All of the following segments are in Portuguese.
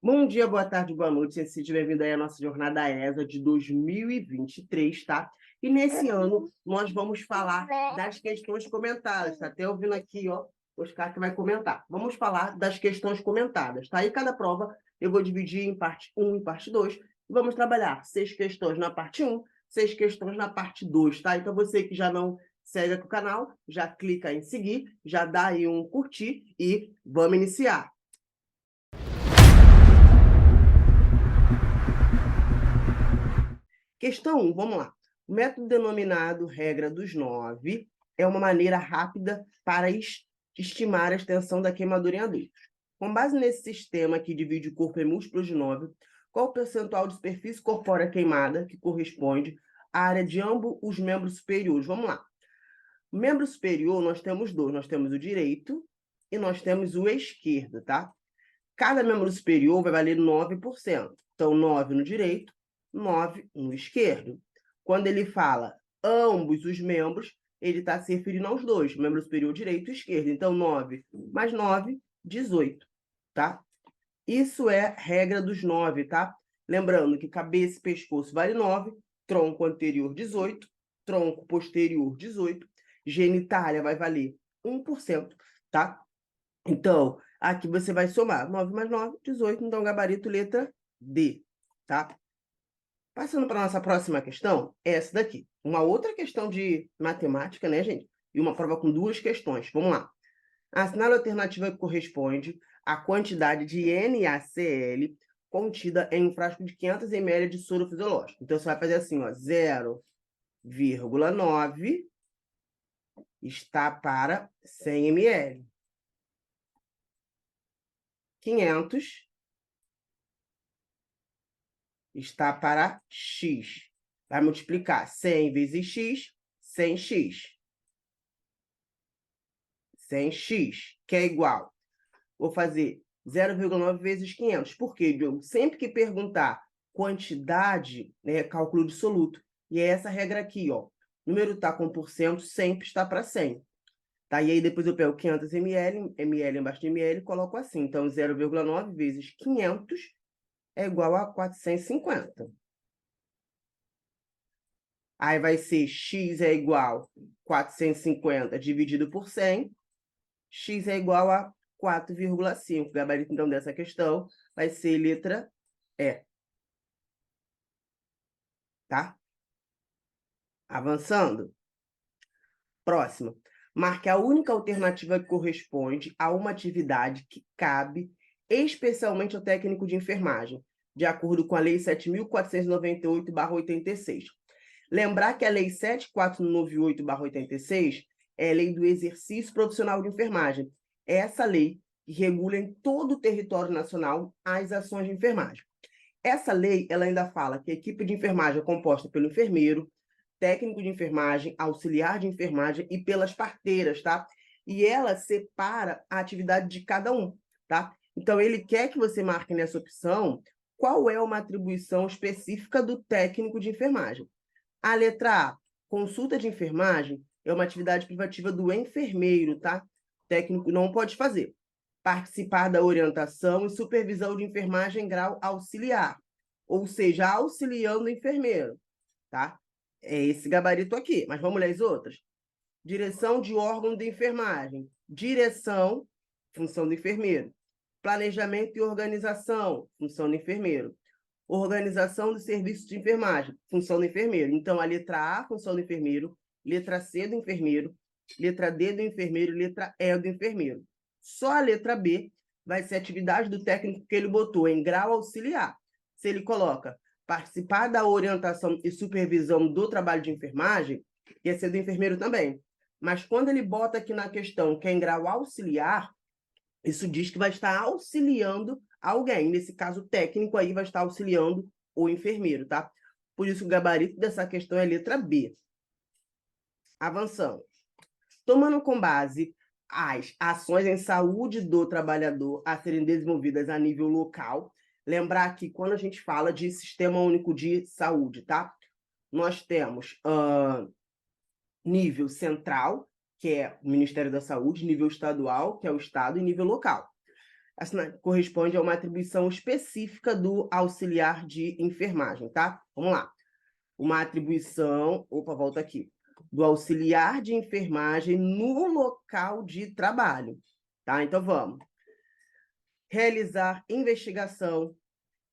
Bom dia, boa tarde, boa noite. Seja bem-vindo aí à nossa jornada ESA de 2023, tá? E nesse ano, nós vamos falar das questões comentadas. Tá até ouvindo aqui, ó, o Oscar que vai comentar. Vamos falar das questões comentadas, tá? E cada prova eu vou dividir em parte 1 e parte 2. Vamos trabalhar 6 questões na parte 1, 6 questões na parte 2, tá? Então, você que já não segue aqui o canal, já clica em seguir, já dá aí um curtir e vamos iniciar. Questão 1, vamos lá. O método denominado regra dos 9 é uma maneira rápida para estimar a extensão da queimadura em adultos. Com base nesse sistema que divide o corpo em múltiplos de 9, qual o percentual de superfície corpórea queimada que corresponde à área de ambos os membros superiores? Vamos lá. O membro superior, nós temos dois. Nós temos o direito e nós temos o esquerdo, tá? Cada membro superior vai valer 9%. Então, 9 no direito, 9 no esquerdo. Quando ele fala ambos os membros, ele está se referindo aos dois, membro superior direito e esquerdo. Então, 9 mais 9, 18, tá? Isso é regra dos 9, tá? Lembrando que cabeça e pescoço vale 9, tronco anterior 18, tronco posterior 18, genitália vai valer 1%, tá? Então, aqui você vai somar 9 mais 9, 18, então gabarito letra D, tá? Passando para a nossa próxima questão, é essa daqui. Uma outra questão de matemática, né, gente? E uma prova com duas questões. Vamos lá. Assinale a alternativa que corresponde à quantidade de NaCl contida em um frasco de 500 ml de soro fisiológico. Então, você vai fazer assim, ó, 0,9 está para 100 ml. 500 está para x. Vai multiplicar 100 vezes x, 100x. 100x, que é igual. Vou fazer 0,9 vezes 500. Por quê, Diogo? Sempre que perguntar quantidade, né, cálculo dissoluto. E é essa regra aqui, ó. O número está com porcento, sempre está para 100. Tá? E aí depois eu pego 500 ml, ml embaixo de ml, e coloco assim. Então, 0,9 vezes 500 é igual a 450. Aí vai ser x é igual a 450 dividido por 100. X é igual a 4,5. O gabarito, então, dessa questão vai ser letra E. Tá? Avançando. Próxima. Marque a única alternativa que corresponde a uma atividade que cabe especialmente ao técnico de enfermagem, de acordo com a Lei 7.498/86. Lembrar que a Lei 7.498/86 é a lei do exercício profissional de enfermagem. É essa lei que regula em todo o território nacional as ações de enfermagem. Essa lei, ela ainda fala que a equipe de enfermagem é composta pelo enfermeiro, técnico de enfermagem, auxiliar de enfermagem e pelas parteiras, tá? E ela separa a atividade de cada um, tá? Então, ele quer que você marque nessa opção qual é uma atribuição específica do técnico de enfermagem. A letra A, consulta de enfermagem, é uma atividade privativa do enfermeiro, tá? O técnico não pode fazer. Participar da orientação e supervisão de enfermagem em grau auxiliar, ou seja, auxiliando o enfermeiro, tá? É esse gabarito aqui, mas vamos ler as outras. Direção de órgão de enfermagem. Direção, função do enfermeiro. Planejamento e organização, função do enfermeiro. Organização do serviço de enfermagem, função do enfermeiro. Então, a letra A, função do enfermeiro, letra C do enfermeiro, letra D do enfermeiro, letra E do enfermeiro. Só a letra B vai ser atividade do técnico que ele botou em grau auxiliar. Se ele coloca participar da orientação e supervisão do trabalho de enfermagem, ia ser do enfermeiro também. Mas quando ele bota aqui na questão que é em grau auxiliar, isso diz que vai estar auxiliando alguém. Nesse caso, o técnico aí vai estar auxiliando o enfermeiro, tá? Por isso, o gabarito dessa questão é a letra B. Avançamos. Tomando com base as ações em saúde do trabalhador a serem desenvolvidas a nível local, lembrar que quando a gente fala de Sistema Único de Saúde, tá? Nós temos nível central, que é o Ministério da Saúde, nível estadual, que é o Estado, e nível local. corresponde a uma atribuição específica do auxiliar de enfermagem, tá? Vamos lá. Uma atribuição, volta aqui, do auxiliar de enfermagem no local de trabalho, tá? Então, vamos. Realizar investigação,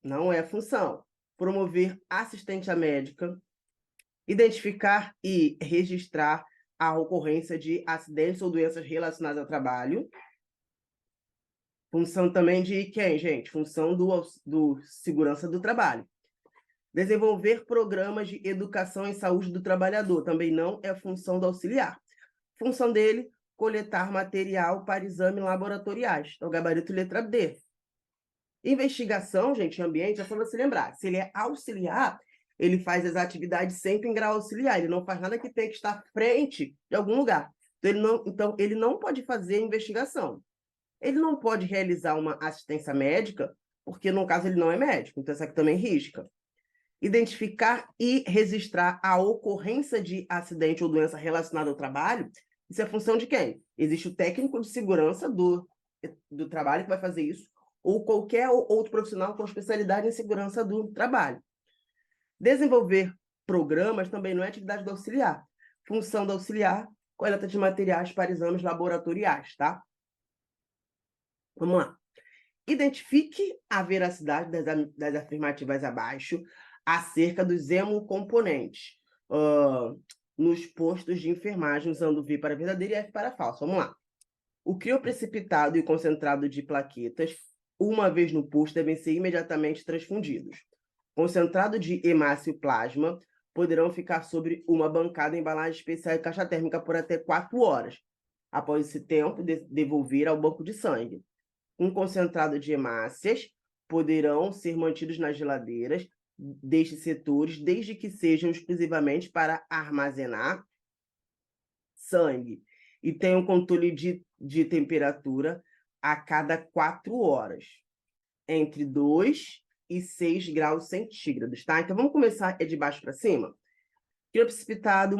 não é função. Promover assistência médica, identificar e registrar a ocorrência de acidentes ou doenças relacionadas ao trabalho. Função também de quem, gente? Função do segurança do trabalho. Desenvolver programas de educação em saúde do trabalhador, também não é função do auxiliar. Função dele, coletar material para exames laboratoriais. Então, gabarito letra D. Investigação, gente, em ambiente, é só você lembrar. Se ele é auxiliar, ele faz as atividades sempre em grau auxiliar. Ele não faz nada que tenha que estar à frente de algum lugar. Então, ele não pode fazer investigação. Ele não pode realizar uma assistência médica, porque, no caso, ele não é médico. Então, essa aqui também risca. Identificar e registrar a ocorrência de acidente ou doença relacionada ao trabalho. Isso é função de quem? Existe o técnico de segurança do trabalho que vai fazer isso, ou qualquer outro profissional com especialidade em segurança do trabalho. Desenvolver programas também não é atividade do auxiliar. Função do auxiliar, coleta de materiais para exames laboratoriais, tá? Vamos lá. Identifique a veracidade das afirmativas abaixo acerca dos hemocomponentes nos postos de enfermagem, usando V para verdadeiro e F para falso. Vamos lá. O crioprecipitado e o concentrado de plaquetas, uma vez no posto, devem ser imediatamente transfundidos. Concentrado de hemácio plasma poderão ficar sobre uma bancada em embalagem especial e caixa térmica por até 4 horas. Após esse tempo, devolver ao banco de sangue. Um concentrado de hemácias poderão ser mantidos nas geladeiras destes setores, desde que sejam exclusivamente para armazenar sangue e tenham controle de temperatura a cada 4 horas, entre 2 e 6 graus centígrados, tá? Então, vamos começar de baixo para cima. Crioprecipitado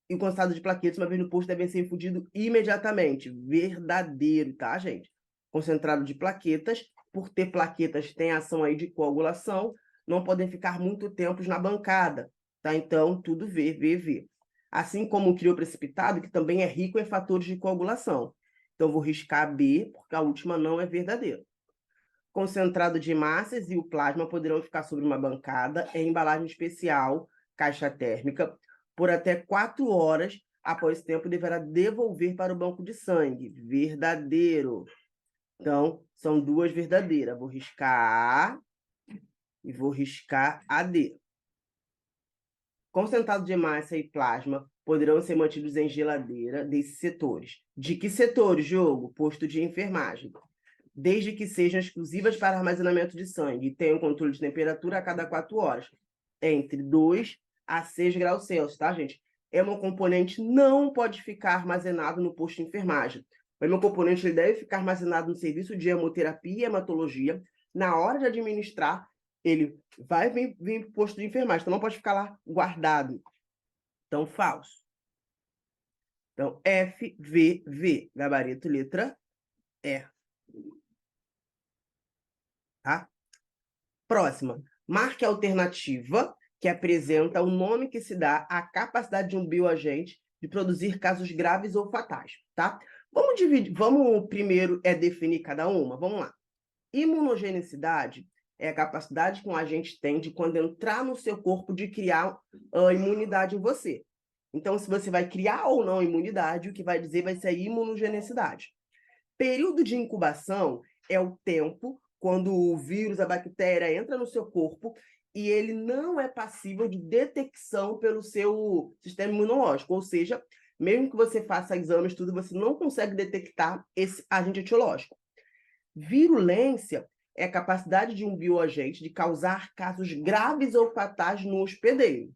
e o concentrado de plaquetas, uma vez no posto, devem ser infundidos imediatamente. Verdadeiro, tá, gente? Concentrado de plaquetas, por ter plaquetas, tem ação aí de coagulação, não podem ficar muito tempo na bancada, tá? Então, tudo V. Assim como o crioprecipitado, que também é rico em fatores de coagulação. Então, vou riscar B, porque a última não é verdadeira. Concentrado de hemácias e o plasma poderão ficar sobre uma bancada em embalagem especial, caixa térmica, por até 4 horas. Após esse tempo, deverá devolver para o banco de sangue. Verdadeiro. Então, são 2 verdadeiras. Vou riscar A e vou riscar a D. Concentrado de hemácia e plasma poderão ser mantidos em geladeira desses setores. De que setores, Diogo? Posto de enfermagem. Desde que sejam exclusivas para armazenamento de sangue e tenham controle de temperatura a cada 4 horas, entre 2 a 6 graus Celsius, tá, gente? Hemocomponente não pode ficar armazenado no posto de enfermagem. O hemocomponente ele deve ficar armazenado no serviço de hemoterapia e hematologia. Na hora de administrar, ele vai vir para o posto de enfermagem, então não pode ficar lá guardado. Então, falso. Então, FVV, gabarito letra E. Tá? Próxima. Marque a alternativa que apresenta o nome que se dá à capacidade de um bioagente de produzir casos graves ou fatais, tá? Vamos primeiro definir cada uma. Vamos lá. Imunogenicidade é a capacidade que um agente tem de, quando entrar no seu corpo, de criar a imunidade em você. Então, se você vai criar ou não imunidade, o que vai dizer vai ser a imunogenicidade. Período de incubação é o tempo quando o vírus, a bactéria, entra no seu corpo e ele não é passível de detecção pelo seu sistema imunológico. Ou seja, mesmo que você faça exames, tudo, você não consegue detectar esse agente etiológico. Virulência é a capacidade de um bioagente de causar casos graves ou fatais no hospedeiro.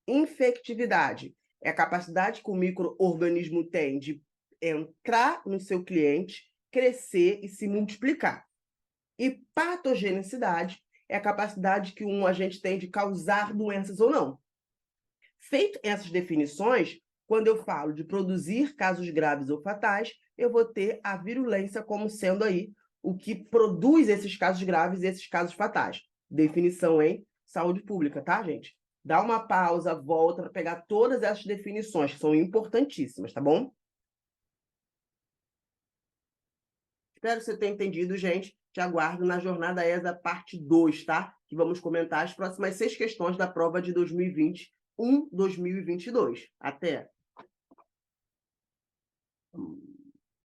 Infectividade é a capacidade que o micro-organismo tem de entrar no seu cliente, crescer e se multiplicar. E patogenicidade é a capacidade que um agente tem de causar doenças ou não. Feito essas definições, Quando eu falo de produzir casos graves ou fatais, eu vou ter a virulência como sendo aí o que produz esses casos graves e esses casos fatais. Definição em saúde pública, tá, gente? Dá uma pausa, volta para pegar todas essas definições, que são importantíssimas, tá bom? Espero que você tenha entendido, gente. Te aguardo na Jornada ESA parte 2, tá? Que vamos comentar as próximas 6 questões da prova de 2021, 2022. Até!